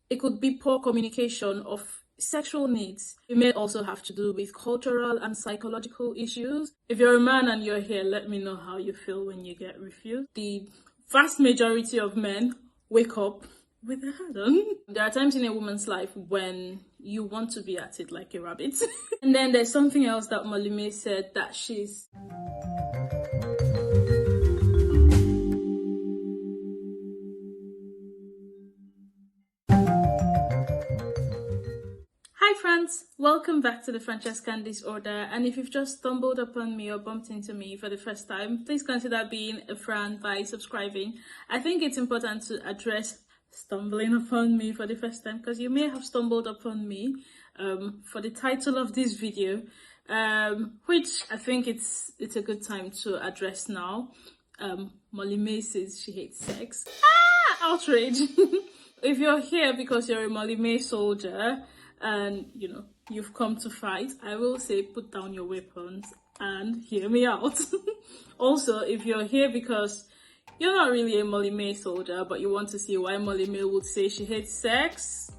It could be poor communication of sexual needs. It may also have to do with cultural and psychological issues. If you're a man and you're here, let me know how you feel when you get refused. The vast majority of men wake up with their head on. There are times in a woman's life when you want to be at it like a rabbit. And then there's something else that Molly May said, that she's Hi friends, welcome back to the Francescan Disorder, and if you've just stumbled upon me or bumped into me for the first time, please consider being a friend by subscribing. I think it's important to address stumbling upon me for the first time, because you may have stumbled upon me for the title of this video, which I think it's a good time to address now. Molly May says she hates sex. Outrage! If you're here because you're a Molly May soldier and you've come to fight, I will say put down your weapons and hear me out. Also, if you're here because you're not really a Molly May soldier but you want to see why Molly May would say she hates sex,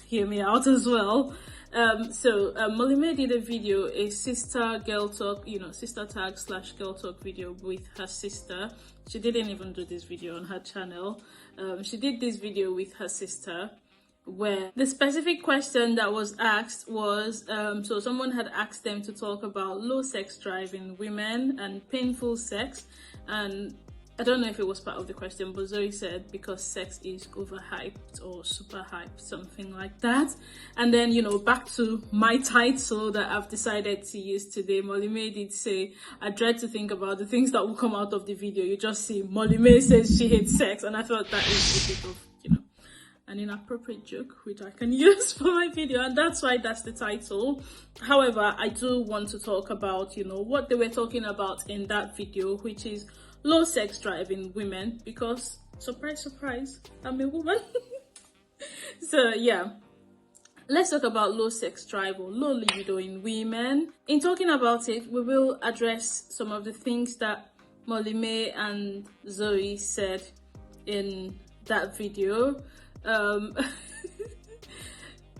hear me out as well. Molly May did a video, a sister girl talk, sister tag / girl talk video with her sister. She didn't even do this video on her channel. She did this video with her sister, where the specific question that was asked was, so someone had asked them to talk about low sex drive in women and painful sex, and I don't know if it was part of the question, but Zoe said because sex is overhyped or super hyped, something like that. And then, back to my title that I've decided to use today. Molly May did say, I dread to think about the things that will come out of the video. You just see Molly May says she hates sex, and I thought that is a bit of, an inappropriate joke which I can use for my video, and that's why that's the title. However, I do want to talk about, what they were talking about in that video, which is low sex drive in women, because surprise surprise, I'm a woman. So yeah, let's talk about low sex drive or low libido in women. In talking about it, we will address some of the things that Molly May and Zoe said in that video.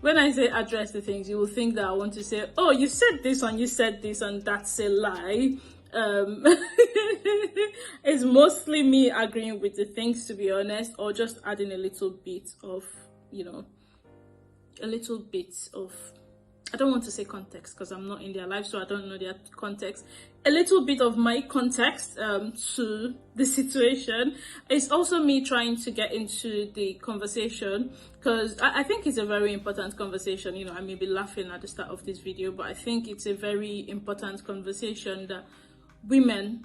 When I say address the things, you will think that I want to say, oh, you said this and you said this and that's a lie. It's mostly me agreeing with the things, to be honest, or just adding a little bit of, I don't want to say context because I'm not in their life, so I don't know their context. A little bit of my context to the situation. It's also me trying to get into the conversation, because I think it's a very important conversation. I may be laughing at the start of this video, but I think it's a very important conversation that women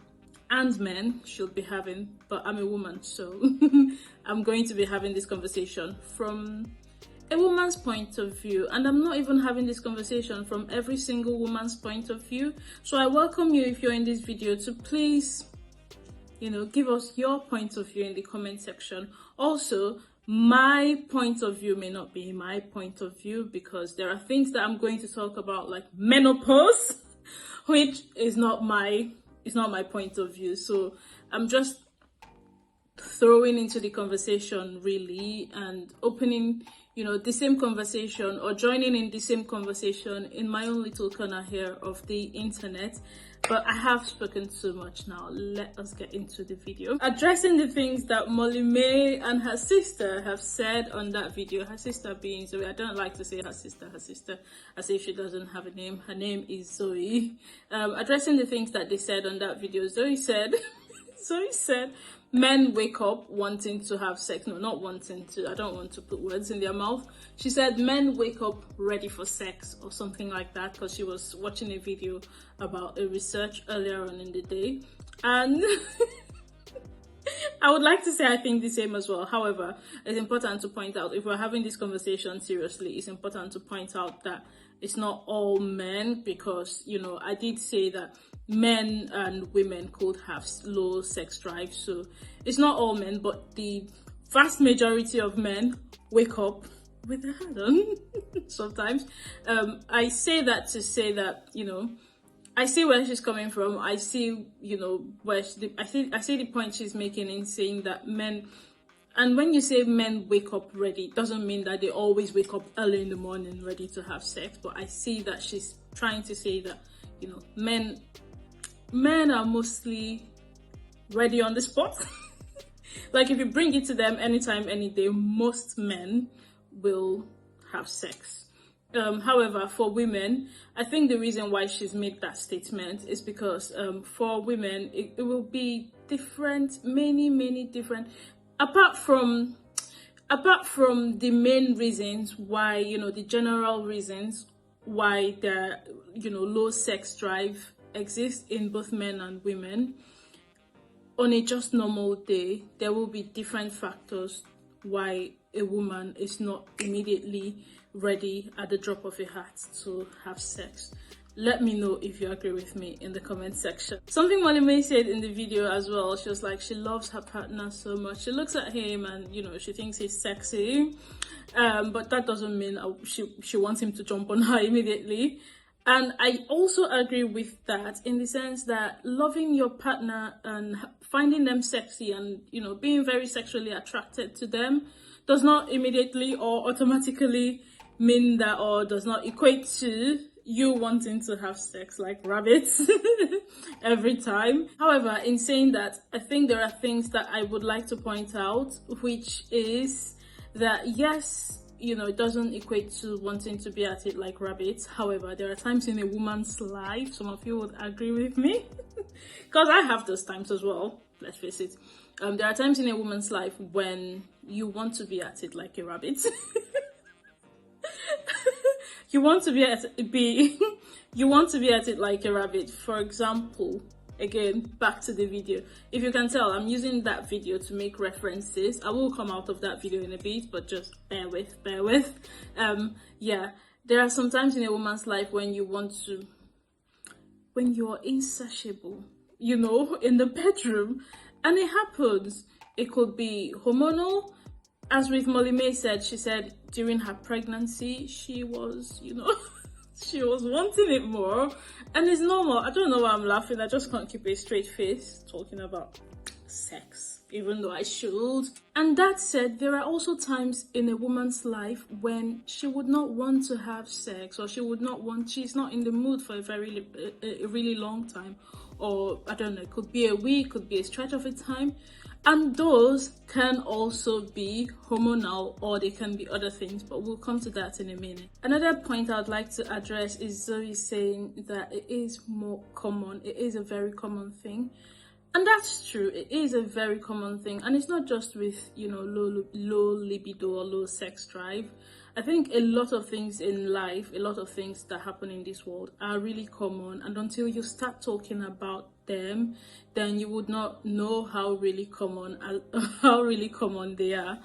and men should be having. But I'm a woman, so I'm going to be having this conversation from a woman's point of view, and I'm not even having this conversation from every single woman's point of view. So I welcome you, if you're in this video, to please give us your point of view in the comment section. Also, my point of view may not be my point of view, because there are things that I'm going to talk about, like menopause, which is not my point of view. So I'm just throwing into the conversation really, and opening the same conversation, or joining in the same conversation in my own little corner here of the internet. But I have spoken too much now. Let us get into the video, addressing the things that Molly May and her sister have said on that video. Her sister being Zoe. I don't like to say her sister as if she doesn't have a name. Her name is Zoe. Addressing the things that they said on that video. Zoe said men wake up wanting to have sex. No, not wanting to. I don't want to put words in their mouth. She said men wake up ready for sex or something like that, because she was watching a video about a research earlier on in the day. And I would like to say I think the same as well. However, it's important to point out, if we're having this conversation seriously, it's important to point out that it's not all men, because I did say that men and women could have low sex drive. So it's not all men, but the vast majority of men wake up with their head on sometimes. I say that to say that I see where she's coming from. I see where I see the point she's making in saying that men And when you say men wake up ready, it doesn't mean that they always wake up early in the morning ready to have sex. But I see that she's trying to say that, you know, men are mostly ready on the spot. Like if you bring it to them anytime, any day, most men will have sex. However, for women, I think the reason why she's made that statement is because for women, it will be different, many different. Apart from the main reasons why, you know, the general reasons why there, you know, low sex drive exists in both men and women, on a just normal day, there will be different factors why a woman is not immediately ready at the drop of a hat to have sex. Let me know if you agree with me in the comment section. Something Molly May said in the video as well, she was like, she loves her partner so much. She looks at him and, you know, she thinks he's sexy. But that doesn't mean she wants him to jump on her immediately. And I also agree with that in the sense that loving your partner and finding them sexy and, you know, being very sexually attracted to them does not immediately or automatically mean that, or does not equate to you wanting to have sex like rabbits every time. However, in saying that, I think there are things that I would like to point out, which is that yes, you know, it doesn't equate to wanting to be at it like rabbits. However, there are times in a woman's life, some of you would agree with me, because I have those times as well, let's face it. There are times in a woman's life when you want to be at it like a rabbit. You want to be at it like a rabbit. For example, again, back to the video. If you can tell, I'm using that video to make references. I will come out of that video in a bit, but just bear with. Yeah, there are some times in a woman's life when you're insatiable, you know, in the bedroom, and it happens. It could be hormonal. As with Molly May said, she said during her pregnancy, she was, you know, she was wanting it more. And it's normal. I don't know why I'm laughing. I just can't keep a straight face talking about sex, even though I should. And that said, there are also times in a woman's life when she would not want to have sex, or she's not in the mood for a really long time. Or, I don't know, it could be a week, could be a stretch of a time. And those can also be hormonal, or they can be other things, but we'll come to that in a minute. Another point I'd like to address is Zoe saying that it is more common. It is a very common thing. And that's true. It is a very common thing. And it's not just with, you know, low libido or low sex drive. I think a lot of things in life, a lot of things that happen in this world are really common. And until you start talking about them, then you would not know how really common they are.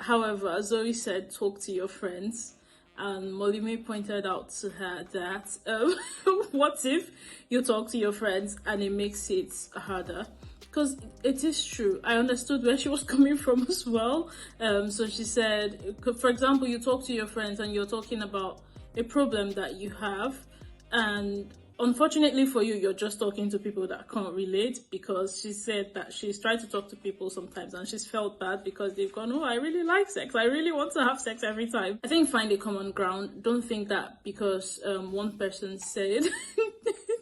However, Zoe said, talk to your friends. And Molly May pointed out to her that what if you talk to your friends and it makes it harder? Because it is true. I understood where she was coming from as well. So she said, for example, you talk to your friends and you're talking about a problem that you have, and unfortunately for you, you're just talking to people that can't relate, because she said that she's tried to talk to people sometimes and she's felt bad because they've gone, oh, I really like sex. I really want to have sex every time. I think find a common ground. Don't think that because one person said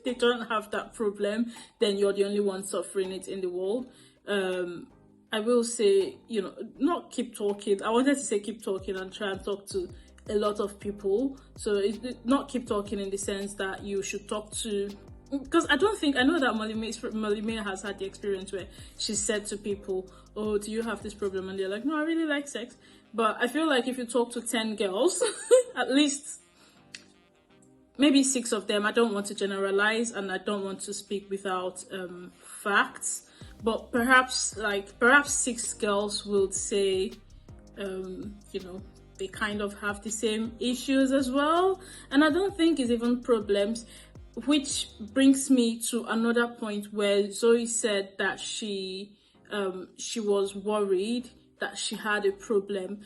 they don't have that problem, then you're the only one suffering it in the world. I will say, you know, not keep talking. I wanted to say keep talking and try and talk to a lot of people. So it's not keep talking in the sense that you should talk to, because I know that Molly May has had the experience where she said to people, oh, do you have this problem? And they're like, no, I really like sex. But I feel like if you talk to 10 girls, at least maybe 6 of them, I don't want to generalize and I don't want to speak without facts, but perhaps 6 girls would say, you know, they kind of have the same issues as well. And I don't think it's even problems, which brings me to another point where Zoe said that she was worried that she had a problem.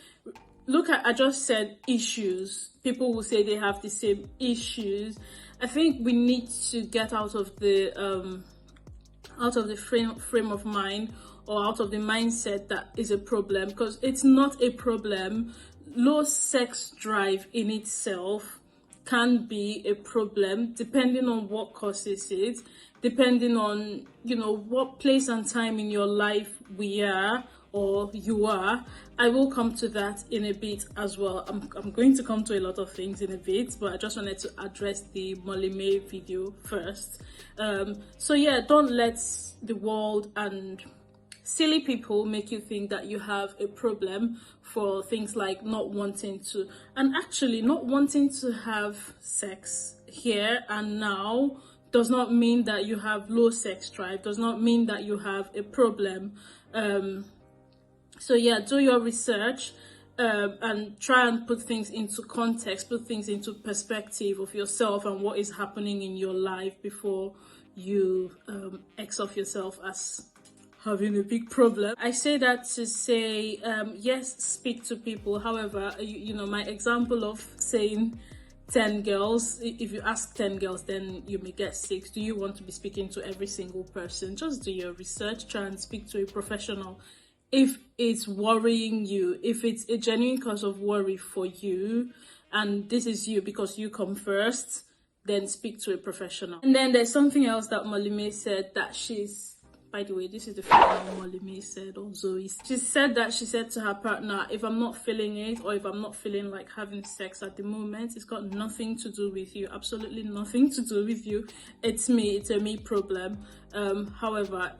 Look, I just said issues. People will say they have the same issues. I think we need to get out of the frame of mind or out of the mindset that is a problem, because it's not a problem. Low sex drive in itself can be a problem depending on what causes it, depending on, you know, what place and time in your life we are or you are. I will come to that in a bit as well. I'm going to come to a lot of things in a bit, but I just wanted to address the Molly May video first. So yeah, don't let the world and silly people make you think that you have a problem for things like not wanting to, and actually not wanting to have sex here and now does not mean that you have low sex drive, does not mean that you have a problem. So yeah, do your research and try and put things into context, put things into perspective of yourself and what is happening in your life before you X off yourself as having a big problem. I say that to say, yes, speak to people. However, you know, my example of saying 10 girls, if you ask 10 girls, then you may get 6. Do you want to be speaking to every single person? Just do your research, try and speak to a professional. If it's worrying you, if it's a genuine cause of worry for you, and this is you because you come first, then speak to a professional. And then there's something else that Molly May said that she's, by the way, this is the final Molly May said, or Zoe. She said that she said to her partner, if I'm not feeling it, or if I'm not feeling like having sex at the moment, it's got nothing to do with you, absolutely nothing to do with you. It's me, it's a me problem. However,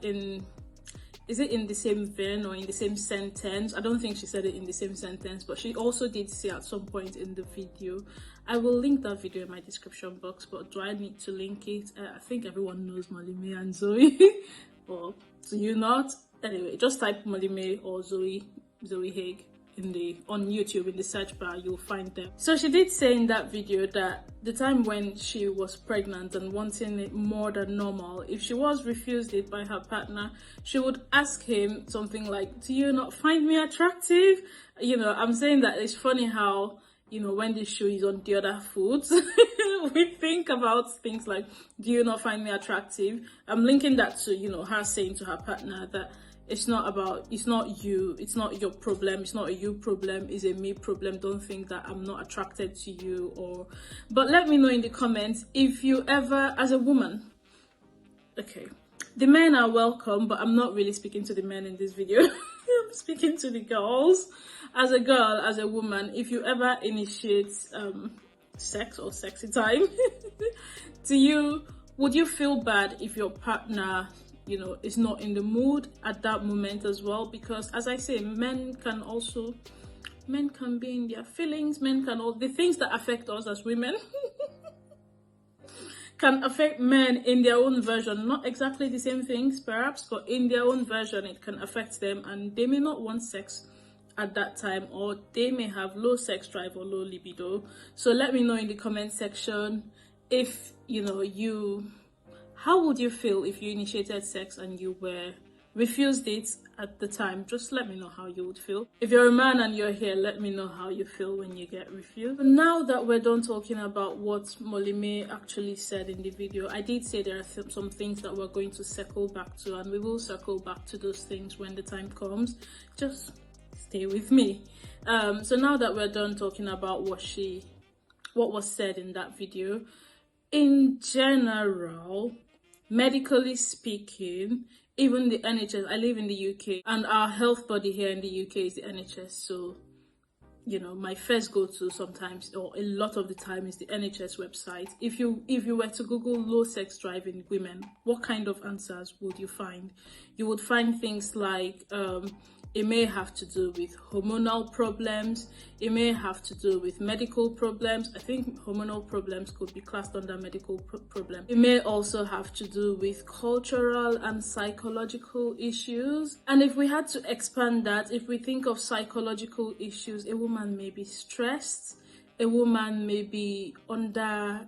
is it in the same vein or in the same sentence? I don't think she said it in the same sentence, but she also did say at some point in the video. I will link that video in my description box, but do I need to link it? I think everyone knows Molly May and Zoe. Or do you not? Anyway, just type Molly May or Zoe Hague on YouTube in the search bar, you'll find them. So she did say in that video that the time when she was pregnant and wanting it more than normal, if she was refused it by her partner, she would ask him something like, do you not find me attractive? You know, I'm saying that it's funny how, you know, when this show is on the other foods, we think about things like, do you not find me attractive? I'm linking that to, you know, her saying to her partner that it's not you, it's not your problem, it's not a you problem, it's a me problem. Don't think that I'm not attracted to you. Or, but let me know in the comments if you ever, as a woman, okay, the men are welcome, but I'm not really speaking to the men in this video. I'm speaking to the girls. As a girl, as a woman, if you ever initiate sex or sexy time, would you feel bad if your partner, you know, is not in the mood at that moment as well? Because as I say, men can be in their feelings, the things that affect us as women can affect men in their own version. Not exactly the same things perhaps, but in their own version it can affect them, and they may not want sex at that time, or they may have low sex drive or low libido. So let me know in the comment section if, you know, how would you feel if you initiated sex and you were refused it at the time? Just let me know how you would feel. If you're a man and you're here, let me know how you feel when you get refused. Now that we're done talking about what Molly May actually said in the video, I did say there are some things that we're going to circle back to, and we will circle back to those things when the time comes. Just stay with me. So now that we're done talking about what was said in that video, in general, medically speaking, even the NHS, I live in the UK, and our health body here in the UK is the NHS. So, you know, my first go-to sometimes, or a lot of the time, is the NHS website. If you were to Google low sex drive in women, what kind of answers would you find? You would find things like, it may have to do with hormonal problems. It may have to do with medical problems. I think hormonal problems could be classed under medical problem. It may also have to do with cultural and psychological issues. And if we had to expand that, if we think of psychological issues, a woman may be stressed. A woman may be under,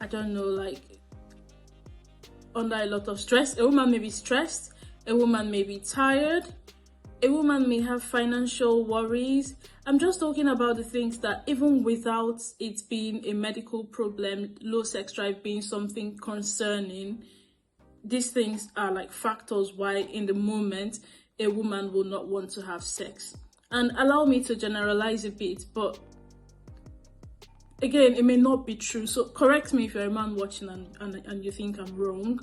I don't know, like under a lot of stress. A woman may be stressed. A woman may be tired. A woman may have financial worries. I'm just talking about the things that even without it being a medical problem, low sex drive being something concerning, these things are like factors why in the moment a woman will not want to have sex. And allow me to generalize a bit, but again, it may not be true, so correct me if you're a man watching and you think I'm wrong.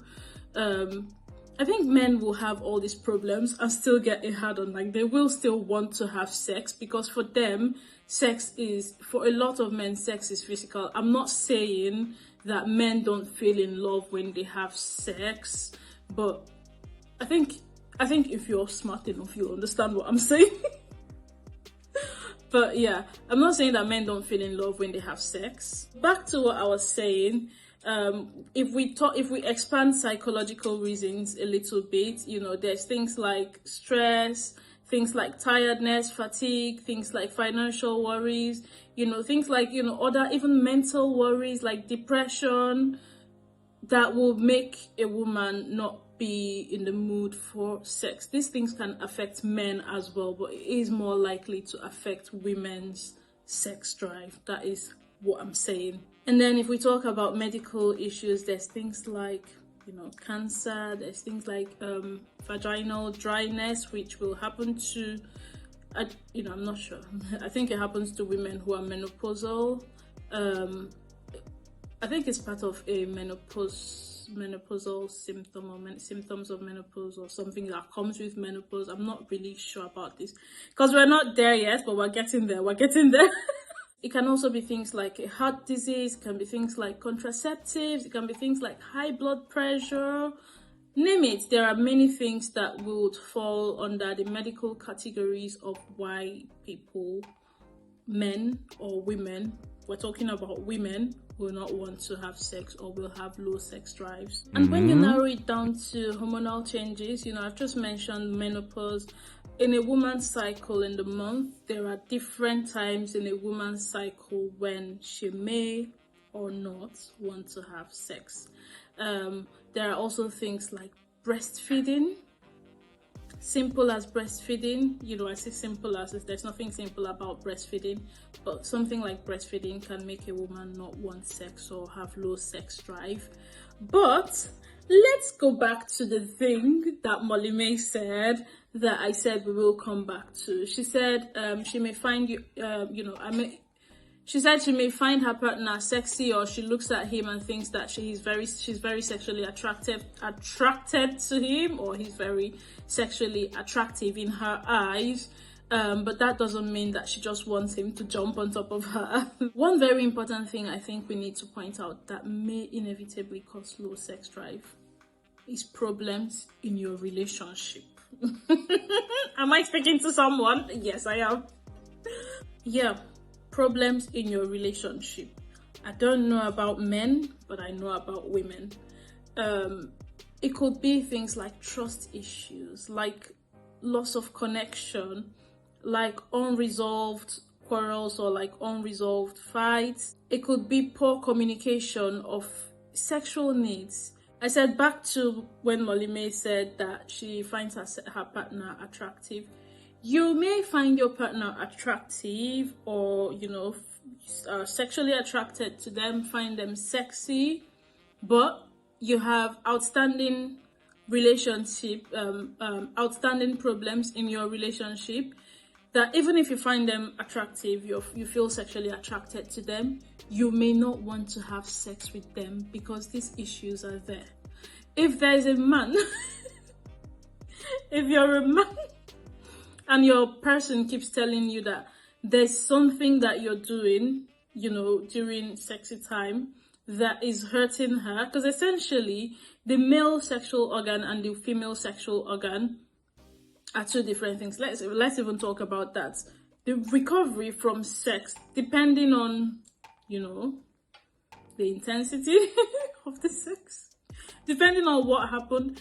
I think men will have all these problems and still get a hard on. Like, they will still want to have sex, because for them, for a lot of men, sex is physical. I'm not saying that men don't feel in love when they have sex, but I think if you're smart enough, you'll understand what I'm saying. But yeah, I'm not saying that men don't feel in love when they have sex. Back to what I was saying, if we expand psychological reasons a little bit, you know, there's things like stress, things like tiredness, fatigue, things like financial worries, you know, things like, you know, other even mental worries like depression that will make a woman not be in the mood for sex. These things can affect men as well, but it is more likely to affect women's sex drive. That is what I'm saying. And then if we talk about medical issues, there's things like, you know, cancer, there's things like vaginal dryness, which will happen to, you know, I'm not sure. I think it happens to women who are menopausal. I think it's part of a menopausal symptom or symptoms of menopause or something that comes with menopause. I'm not really sure about this because we're not there yet, but we're getting there. It can also be things like a heart disease, it can be things like contraceptives, it can be things like high blood pressure, name it. There are many things that would fall under the medical categories of why people, men or women, we're talking about women, will not want to have sex or will have low sex drives. And when you narrow it down to hormonal changes, you know, I've just mentioned menopause. In a woman's cycle in the month, there are different times in a woman's cycle when she may or not want to have sex. There are also things like breastfeeding. Simple as breastfeeding, you know, I say simple as if there's nothing simple about breastfeeding, but something like breastfeeding can make a woman not want sex or have low sex drive. But let's go back to the thing that Molly May said that I said we will come back to. She said she may find she said she may find her partner sexy, or she looks at him and thinks that she's very sexually attracted to him, or he's very sexually attractive in her eyes. But that doesn't mean that she just wants him to jump on top of her. One very important thing I think we need to point out that may inevitably cause low sex drive is problems in your relationship. Am I speaking to someone? Yes, I am. Yeah. Problems in your relationship. I don't know about men, but I know about women. It could be things like trust issues, like loss of connection, like unresolved quarrels or like unresolved fights. It could be poor communication of sexual needs. I said back to when Molly May said that she finds her partner attractive. You may find your partner attractive, or, you know, sexually attracted to them, find them sexy, but you have outstanding outstanding problems in your relationship that even if you find them attractive, you feel sexually attracted to them, you may not want to have sex with them because these issues are there. If there is a man, if you're a man, and your person keeps telling you that there's something that you're doing, you know, during sexy time that is hurting her, because essentially the male sexual organ and the female sexual organ are two different things. Let's even talk about that. The recovery from sex, depending on, you know, the intensity of the sex, depending on what happened,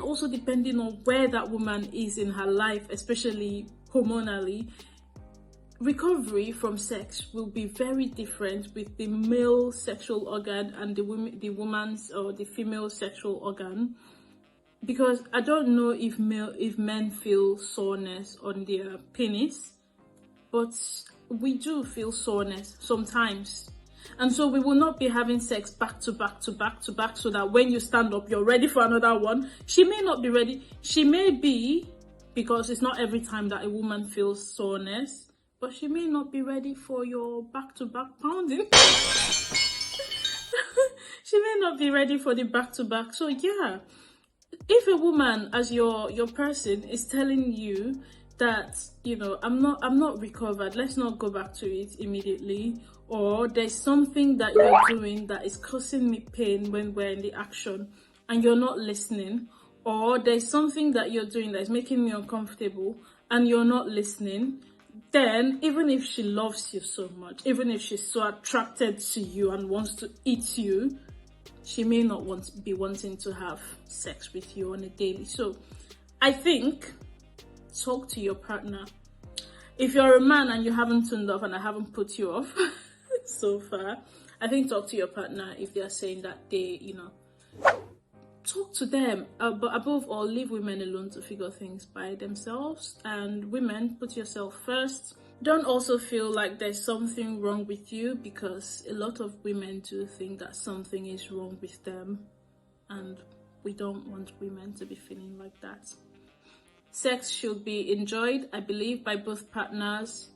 also depending on where that woman is in her life, especially hormonally, recovery from sex will be very different with the male sexual organ and the woman's or the female sexual organ. Because I don't know if men feel soreness on their penis, but we do feel soreness sometimes. And so we will not be having sex back to back to back to back, so that when you stand up, you're ready for another one. She may not be ready. She may be, because it's not every time that a woman feels soreness, but she may not be ready for your back-to-back pounding. She may not be ready for the back-to-back. So yeah, if a woman as your person is telling you that, you know, I'm not recovered, let's not go back to it immediately, or there's something that you're doing that is causing me pain when we're in the action and you're not listening, or there's something that you're doing that's making me uncomfortable and you're not listening, then even if she loves you so much, even if she's so attracted to you and wants to eat you, she may not be wanting to have sex with you on a daily. So I think, talk to your partner. If you're a man and you haven't turned off and I haven't put you off so far, I think talk to your partner if they're saying that they, you know, talk to them. But above all, leave women alone to figure things by themselves. And women, put yourself first. Don't also feel like there's something wrong with you, because a lot of women do think that something is wrong with them, and we don't want women to be feeling like that. Sex should be enjoyed, I believe, by both partners.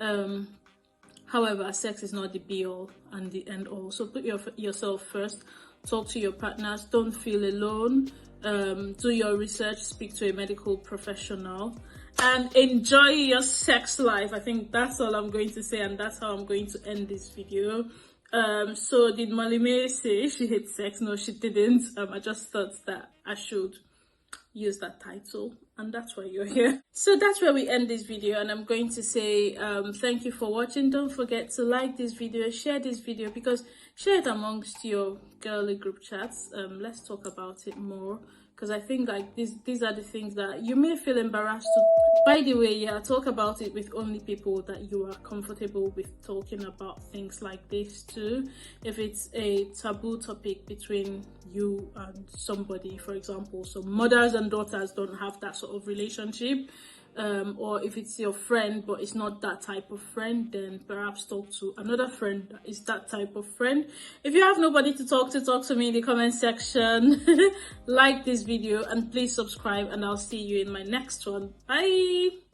However, sex is not the be-all and the end-all. So put yourself first. Talk to your partners. Don't feel alone. Do your research. Speak to a medical professional. And enjoy your sex life. I think that's all I'm going to say, and that's how I'm going to end this video. So did Molly May say she hates sex? No, she didn't. I just thought that I should use that title, and that's why you're here. So that's where we end this video, and I'm going to say thank you for watching. Don't forget to like this video, share this video, because share it amongst your girly group chats. Let's talk about it more, because I think like these are the things that you may feel embarrassed to. By the way, yeah, talk about it with only people that you are comfortable with talking about things like this too. If it's a taboo topic between you and somebody, for example, so mothers and daughters don't have that sort of relationship, or if it's your friend but it's not that type of friend, then perhaps talk to another friend that is that type of friend. If you have nobody to talk to me in the comment section. Like this video and please subscribe, and I'll see you in my next one. Bye.